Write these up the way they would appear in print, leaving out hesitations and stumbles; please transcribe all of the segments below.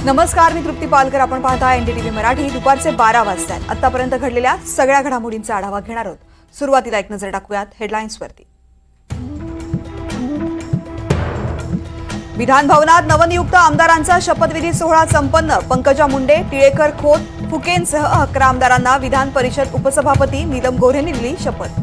नमस्कार, मी तृप्ती पालकर. आपण पाहता एनडीटीव्ही मराठी. दुपारचे 12 वाजतात. आतापर्यंत घडलेल्या सगळ्या घडामोडींचा आढावा घेणार आहोत. सुरुवातीला एक नजर टाकूयात हेडलाईन्सवरती. विधान भवनात नवनियुक्त आमदारांचा शपथविधी सोहळा संपन्न. पंकजा मुंडे, टिळेकर, खोत, फुकेंसह 11 आमदारांना विधान परिषद उपसभापती नीलम गोऱ्हेंनी दिली शपथ.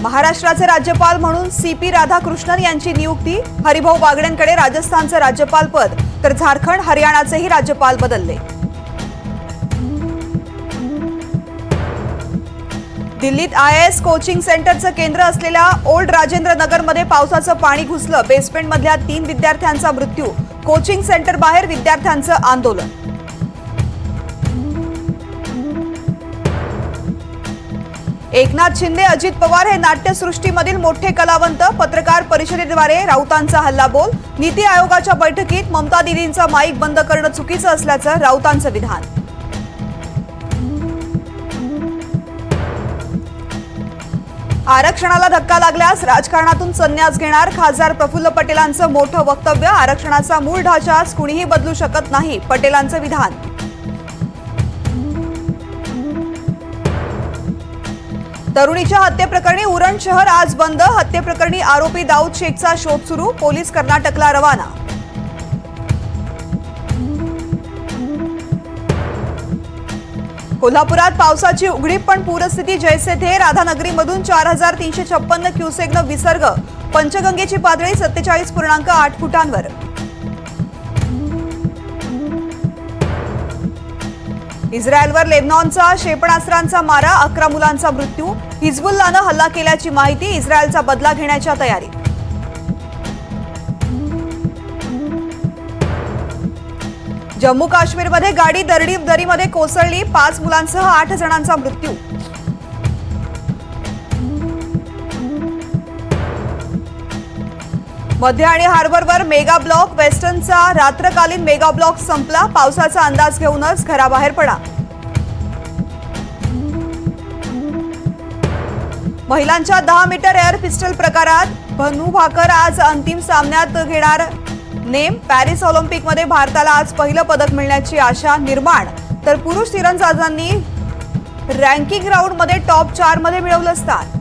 महाराष्ट्राचे राज्यपाल म्हणून सीपी राधाकृष्णन यांची नियुक्ती. हरिभाऊ बागडेंकडे राजस्थानचं राज्यपालपद, तर झारखंड, हरियाणाचेही राज्यपाल बदलले. दिल्लीत आयएएस कोचिंग सेंटरचं केंद्र असलेल्या ओल्ड राजेंद्र नगरमध्ये पावसाचं पाणी घुसलं. बेसमेंटमधल्या 3 विद्यार्थ्यांचा मृत्यू. कोचिंग सेंटर बाहेर विद्यार्थ्यांचं आंदोलन. एकनाथ शिंदे, अजित पवार हे नाट्यसृष्टीमधील मोठे कलावंत. पत्रकार परिषदेद्वारे राऊतांचा हल्लाबोल. नीती आयोगाच्या बैठकीत ममता दीदींचा माईक बंद करणं चुकीचं असल्याचं राऊतांचं विधान. आरक्षणाला धक्का लागल्यास राजकारणातून संन्यास घेणार. खासदार प्रफुल्ल पटेलांचं मोठं वक्तव्य. आरक्षणाचा मूळ ढाचाच कुणीही बदलू शकत नाही, पटेलांचं विधान. तरुणीच्या हत्येप्रकरणी उरण शहर आज बंद. हत्येप्रकरणी आरोपी दाऊद शेखचा शोध सुरू. पोलीस कर्नाटकला रवाना. कोल्हापुरात पावसाची उघडीप, पण पूरस्थिती जैसे थे. राधानगरीमधून 4356 क्युसेकनं विसर्ग. पंचगंगेची पातळी 47.8 फुटांवर. इस्रायलवर लेबनॉनचा क्षेपणास्त्रांचा मारा. 11 मुलांचा मृत्यू. हिजबुल्लानं हल्ला केल्याची माहिती. इस्रायलचा बदला घेण्याच्या तयारीत. जम्मू काश्मीरमध्ये गाडी दरीमध्ये कोसळली. 5 मुलांसह 8 जणांचा मृत्यू. मध्य आणि हार्बरवर मेगा ब्लॉक. वेस्टर्नचा रात्रकालीन मेगा ब्लॉक संपला. पावसाचा अंदाज घेऊनच घराबाहेर पडा. महिलांच्या 10 मीटर एअर पिस्टल प्रकारात भनू भाकर आज अंतिम सामन्यात घेणार नेम. पॅरिस ऑलिम्पिकमध्ये भारताला आज पहिलं पदक मिळण्याची आशा निर्माण. तर पुरुष तिरंदाजांनी रँकिंग राऊंडमध्ये टॉप 4 मध्ये मिळवलं स्थान.